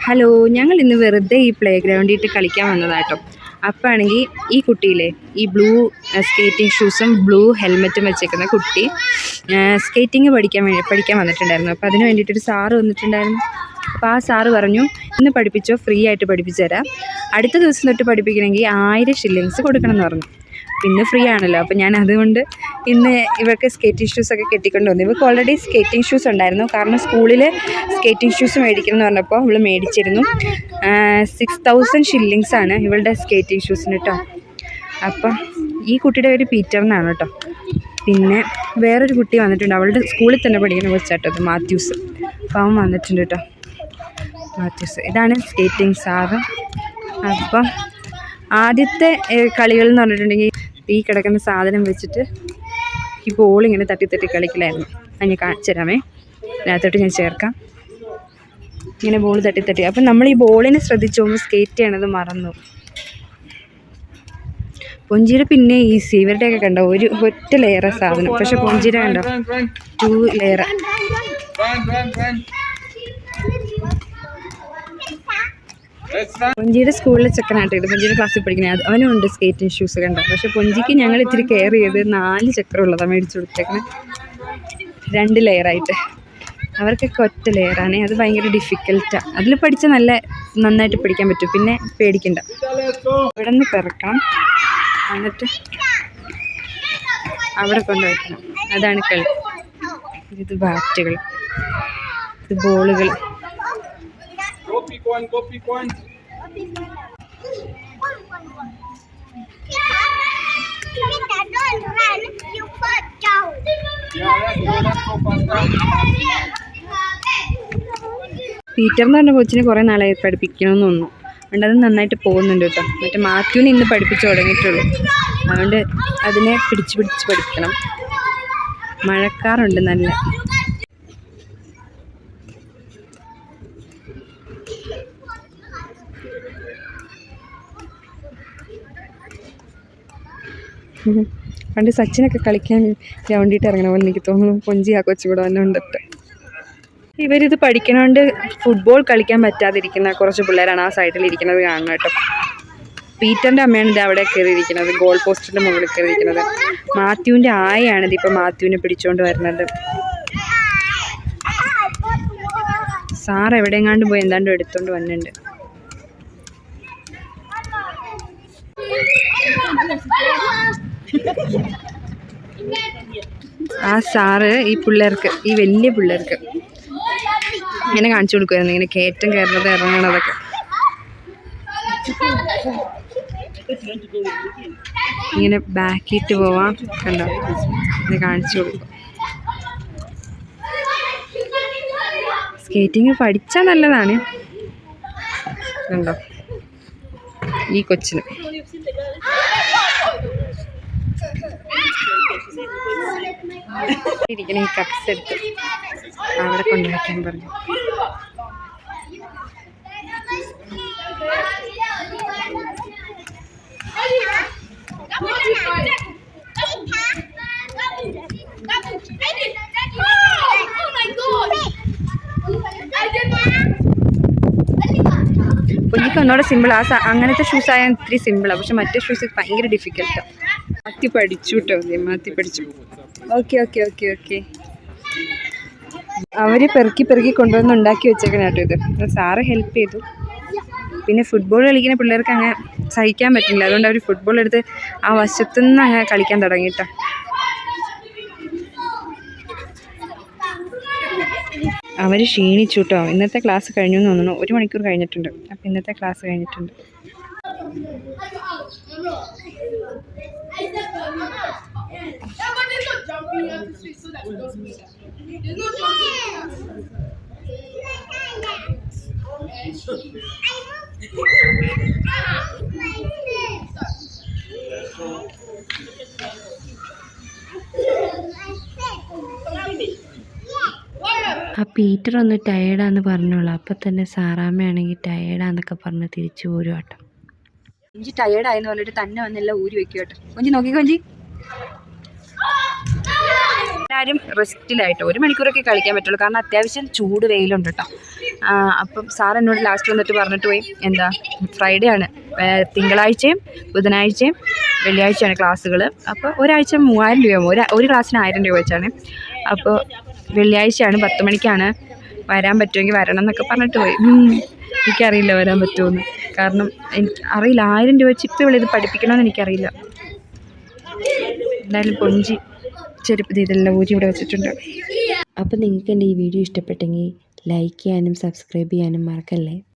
Hello, ഞങ്ങൾ ഇന്ന് വെറുതെ ഈ പ്ലേ ഗ്രൗണ്ടിൽ കളിക്കാൻ വന്നതാട്ടോ. അപ്പോൾ ആണെങ്കിൽ ഈ കുട്ടിയിലെ ഈ ബ്ലൂ സ്കേറ്റിംഗ് ഷൂസും ബ്ലൂ ഹെൽമെറ്റും വെച്ചേക്കുന്ന കുട്ടി സ്കേറ്റിംഗ് പഠിക്കാൻ വന്നിട്ടുണ്ടായിരുന്നു. അപ്പോൾ അതിന് വേണ്ടിയിട്ടൊരു സാറ് വന്നിട്ടുണ്ടായിരുന്നു. അപ്പോൾ ആ സാറ് പറഞ്ഞു, ഇന്ന് പഠിപ്പിച്ചോ, ഫ്രീ ആയിട്ട് പഠിപ്പിച്ചു തരാം, അടുത്ത ദിവസം തൊട്ട് പഠിപ്പിക്കണമെങ്കിൽ 1000 ഷില്ലിങ്സ് കൊടുക്കണം എന്ന് പറഞ്ഞു. പിന്നെ ഫ്രീ ആണല്ലോ, അപ്പോൾ ഞാൻ അതുകൊണ്ട് ഇന്ന് ഇവർക്ക് സ്കേറ്റിംഗ് ഷൂസൊക്കെ കെട്ടിക്കൊണ്ട് വന്നു. ഇവർക്ക് ഓൾറെഡി സ്കേറ്റിംഗ് ഷൂസ് ഉണ്ടായിരുന്നു, കാരണം സ്കൂളിൽ സ്കേറ്റിംഗ് ഷൂസ് മേടിക്കണം എന്ന് പറഞ്ഞപ്പോൾ ഇവൾ മേടിച്ചിരുന്നു. 6000 ഷില്ലിങ്സാണ് ഇവളുടെ സ്കേറ്റിംഗ് ഷൂസിന് കേട്ടോ. അപ്പം ഈ കുട്ടിയുടെ പേര് പീറ്റർ എന്നാണ് കേട്ടോ. പിന്നെ വേറൊരു കുട്ടി വന്നിട്ടുണ്ട്, അവളുടെ സ്കൂളിൽ തന്നെ പഠിക്കുന്ന കൊച്ചാട്ടോ, മാത്യൂസ്. അപ്പോൾ അവൻ വന്നിട്ടുണ്ട് കേട്ടോ, മാത്യൂസ്. ഇതാണ് സ്കേറ്റിംഗ് സാറ്. അപ്പം ആദ്യത്തെ കളികൾ എന്ന് പറഞ്ഞിട്ടുണ്ടെങ്കിൽ ഈ കിടക്കുന്ന സാധനം വെച്ചിട്ട് ഈ ബോൾ ഇങ്ങനെ തട്ടി കളിക്കലായിരുന്നു. അത് ഞാൻ കാണിച്ചു തരാമേ, അതിനകത്തോട്ട് ഞാൻ ചേർക്കാം. ഇങ്ങനെ ബോൾ തട്ടി അപ്പം നമ്മൾ ഈ ബോളിനെ ശ്രദ്ധിച്ചു പോകുമ്പോൾ സ്കേറ്റ് ചെയ്യണത് മറന്നു. പൊഞ്ചിയുടെ പിന്നെ ഈസി, ഇവരുടെയൊക്കെ കണ്ടോ ഒറ്റ ലെയറാ സാധനം, പക്ഷെ പൊഞ്ചിയുടെ കണ്ടോ 2 ലെയർ. പൊഞ്ചിയുടെ സ്കൂളിലെ ചെക്കനായിട്ട് ഇത്, പൊഞ്ചിയുടെ ക്ലാസ്സിൽ പഠിക്കുന്നത്, അവനും ഉണ്ട് സ്കേറ്റിംഗ് ഷൂസ് കണ്ടോ. പക്ഷെ പൊഞ്ചിക്ക് ഞങ്ങൾ ഇത്തിരി കെയർ ചെയ്ത് 4 ചക്രമുള്ളതാണ് മേടിച്ചു കൊടുത്തേക്കുന്നത്, 2 ലെയറായിട്ട്. അവർക്കൊക്കെ ഒറ്റ ലെയറാണ്, അത് ഭയങ്കര ഡിഫിക്കൽട്ടാണ്. അതിൽ പഠിച്ചാൽ നന്നായിട്ട് പഠിക്കാൻ പറ്റും, പിന്നെ പേടിക്കണ്ട. ഇവിടെ നിന്ന് പിറക്കണം, എന്നിട്ട് അവിടെ കൊണ്ടുവയ്ക്കണം. അതാണ് കളി. ഇത് ബാറ്റുകൾ, ഇത് ബോളുകൾ. പീറ്റർ എന്ന് പറഞ്ഞ കൊച്ചിന് കുറേ നാളായി പഠിപ്പിക്കണമെന്ന് തോന്നുന്നു, അതുകൊണ്ട് അത് നന്നായിട്ട് പോകുന്നുണ്ട് കേട്ടോ. മറ്റേ മാത്യുവിന് ഇന്ന് പഠിപ്പിച്ച് തുടങ്ങിയിട്ടുള്ളൂ, അതുകൊണ്ട് അതിനെ പിടിച്ച് പഠിപ്പിക്കണം. മഴക്കാറുണ്ട് നല്ല. പണ്ട് സച്ചിനൊക്കെ കളിക്കാൻ ഗ്രൗണ്ടിട്ട് ഇറങ്ങണ പോലെ എനിക്ക് തോന്നുന്നു. പൊഞ്ചി ആ കൊച്ചു കൂടെ തന്നെ ഉണ്ടിട്ട്. ഇവരിത് പഠിക്കണോണ്ട് ഫുട്ബോൾ കളിക്കാൻ പറ്റാതിരിക്കുന്ന കുറച്ച് പിള്ളേരാണ് ആ സൈഡിൽ ഇരിക്കുന്നത് കാണണം കേട്ടോ. പീറ്ററിൻ്റെ അമ്മയാണ് ഇത് അവിടെ കയറിയിരിക്കുന്നത്, ഗോൾ പോസ്റ്റിൻ്റെ മുകളിൽ കയറിയിരിക്കുന്നത്. മാത്യുവിൻ്റെ ആയാണിത് ഇപ്പോൾ മാത്യുവിനെ പിടിച്ചുകൊണ്ട് വരുന്നത്. സാർ എവിടെയെങ്ങാണ്ട് പോയി എന്താണ്ടും എടുത്തുകൊണ്ട് വന്നിട്ടുണ്ട്. ആ സാറ് ഈ പിള്ളേർക്ക്, ഈ വലിയ പിള്ളേർക്ക് ഇങ്ങനെ കാണിച്ചു കൊടുക്കുമായിരുന്നു, ഇങ്ങനെ കയറ്റം കയറുന്നത് ഇറങ്ങണതൊക്കെ. ഇങ്ങനെ ബാക്കിയിട്ട് പോവാം കണ്ടോ, ഇത് കാണിച്ചു കൊടുക്കും. സ്കേറ്റിങ് പഠിച്ചാൽ നല്ലതാണ് കണ്ടോ ഈ കൊച്ചിന്. ഇരിക്കണ ഈ കപ്സ് എടുത്ത് അവിടെ കൊണ്ടുവയ്ക്കാൻ പറഞ്ഞു. കുഞ്ഞിക്ക് ഒന്നുകൂടെ സിമ്പിൾ. അങ്ങനത്തെ ഷൂസ് ആയാൽ ഇത്തിരി സിമ്പിളാണ്, പക്ഷെ മറ്റേ ഷൂസ് ഭയങ്കര ഡിഫിക്കൽട്ടാണ്. മാറ്റി പഠിച്ചു കേട്ടോ, മാറ്റി പഠിച്ചു. ഓക്കെ. അവർ പെറുക്കി കൊണ്ടുവന്ന് ഉണ്ടാക്കി വെച്ചേക്കണം കേട്ടോ ഇത്. സാറ് ഹെൽപ്പ് ചെയ്തു. പിന്നെ ഫുട്ബോൾ കളിക്കുന്ന പിള്ളേർക്ക് അങ്ങനെ സഹിക്കാൻ പറ്റില്ല, അതുകൊണ്ട് അവർ ഫുട്ബോൾ എടുത്ത് ആ വശത്തുനിന്ന് അങ്ങനെ കളിക്കാൻ തുടങ്ങി കേട്ടോ. അവർ ക്ഷീണിച്ചു കേട്ടോ. ഇന്നത്തെ ക്ലാസ് കഴിഞ്ഞു എന്ന് തോന്നുന്നു, 1 മണിക്കൂർ കഴിഞ്ഞിട്ടുണ്ട്. അപ്പോൾ ഇന്നത്തെ ക്ലാസ് കഴിഞ്ഞിട്ടുണ്ട്. ആ പീറ്റർ ഒന്ന് ടയേർഡാന്ന് പറഞ്ഞോളൂ, അപ്പം തന്നെ സാറാമ്മയാണെങ്കിൽ ടയേർഡാന്നൊക്കെ പറഞ്ഞ് തിരിച്ചു പോരും കേട്ടോ. കൊഞ്ചി ടയേർഡായെന്ന് പറഞ്ഞിട്ട് തന്നെ വന്നെല്ലാം ഊരി വെക്കും കേട്ടോ. കൊഞ്ചി നോക്കി, കൊഞ്ചി എല്ലാവരും റെസ്റ്റിലായിട്ടോ. 1 മണിക്കൂറൊക്കെ കളിക്കാൻ പറ്റുള്ളൂ, കാരണം അത്യാവശ്യം ചൂട് വെയിലുണ്ട് കേട്ടോ. അപ്പം സാർ എന്നോട് ലാസ്റ്റ് വന്നിട്ട് പറഞ്ഞിട്ട് പോയി, എന്താ ഫ്രൈഡേ ആണ്, തിങ്കളാഴ്ചയും ബുധനാഴ്ചയും വെള്ളിയാഴ്ചയാണ് ക്ലാസ്സുകൾ. അപ്പോൾ ഒരാഴ്ച 3000 രൂപയാകും, ഒരു ക്ലാസ്സിന് 1000 രൂപ വെച്ചാണ്. അപ്പോൾ വെള്ളിയാഴ്ചയാണ് 10 മണിക്കാണ്, വരാൻ പറ്റുമെങ്കിൽ വരണം എന്നൊക്കെ പറഞ്ഞിട്ട് പോയി. എനിക്കറിയില്ല വരാൻ പറ്റുമെന്ന്, കാരണം എനിക്ക് അറിയില്ല 1000 രൂപ വെച്ച് ഇപ്പോൾ ഇവിടെ ഇത് പഠിപ്പിക്കണമെന്ന് എനിക്കറിയില്ല. എന്തായാലും കൊഞ്ചി ചെരുപ്പ് ഇതെല്ലാം ഊരി ഇവിടെ വെച്ചിട്ടുണ്ട്. അപ്പോൾ നിങ്ങൾക്ക് എൻ്റെ ഈ വീഡിയോ ഇഷ്ടപ്പെട്ടെങ്കിൽ ലൈക്ക് ചെയ്യാനും സബ്സ്ക്രൈബ് ചെയ്യാനും മറക്കല്ലേ.